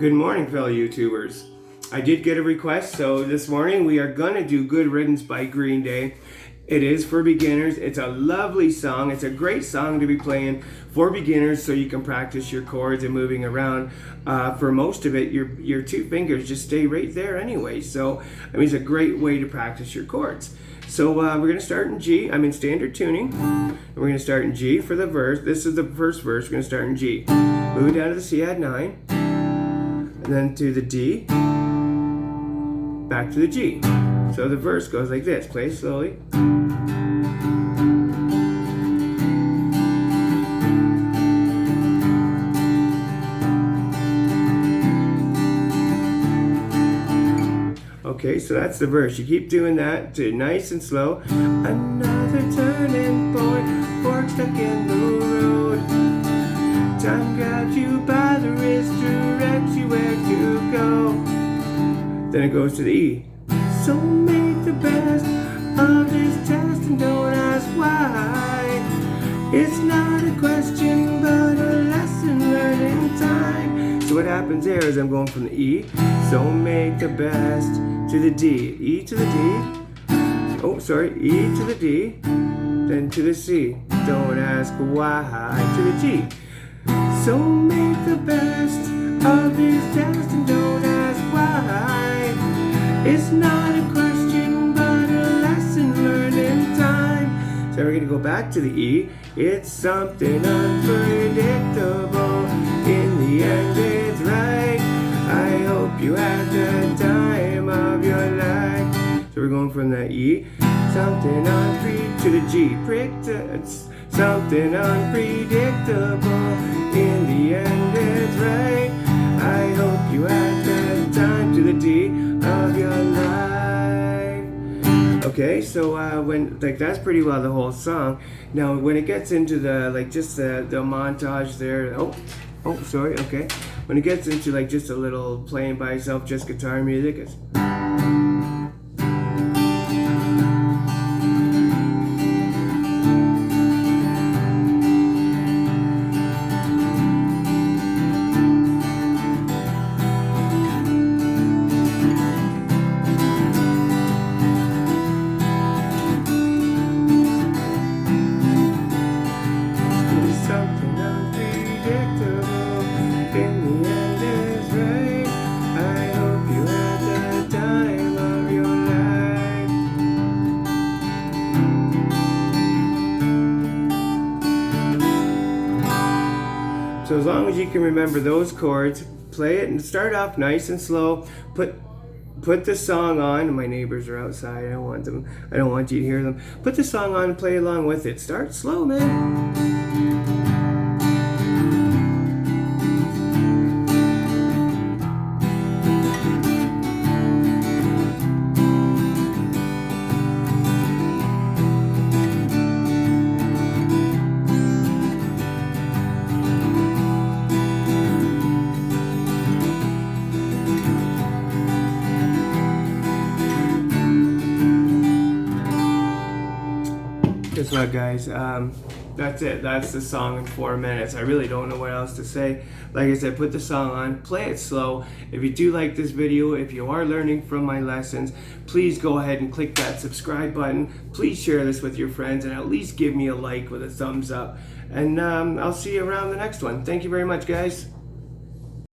Good morning, fellow YouTubers. I did get a request, so this morning we are gonna do Good Riddance by Green Day. It is for beginners. It's a lovely song. It's a great song to be playing for beginners so you can practice your chords and moving around. For most of it, your two fingers just stay right there anyway. So, I mean, it's a great way to practice your chords. So we're gonna start in G. I'm in standard tuning. And we're gonna start in G for the verse. This is the first verse. We're gonna start in G. Moving down to the C add 9. And then to the D. Back to the G. So the verse goes like this. Play slowly. Okay, so that's the verse. You keep doing that to nice and slow. Another turning point, fork stuck in the road. Time grabs you by the wrist, directs you where to go. Then it goes to the E. So make the best of this test and don't ask why. It's not a question, but a lesson learned in time. So what happens there is I'm going from the E. So make the best to the D. E to the D. Oh, sorry. E to the D. Then to the C. Don't ask why. To the G. So make the best of this test and don't ask why. It's not a question, but a lesson learned in time. So we're going to go back to the E. It's something unpredictable. In the end, it's right. I hope you had the time of your life. So we're going from the E. Something to the G. It's something unpredictable. In the end, it's right. I hope you had the time to the D of your life. Okay, so when that's pretty well the whole song. Now when it gets into the just the montage there. Oh, sorry. Okay, when it gets into just a little playing by itself, just guitar music, it's. So as long as you can remember those chords, play it and start off nice and slow. Put the song on. My neighbors are outside. I don't want you to hear them. Put the song on and play along with it. Start slow, man. Guess what, guys? That's it. That's the song in 4 minutes. I really don't know what else to say. Like I said, put the song on, play it slow. If you do like this video, if you are learning from my lessons, please go ahead and click that subscribe button. Please share this with your friends and at least give me a like with a thumbs up. And I'll see you around the next one. Thank you very much, guys.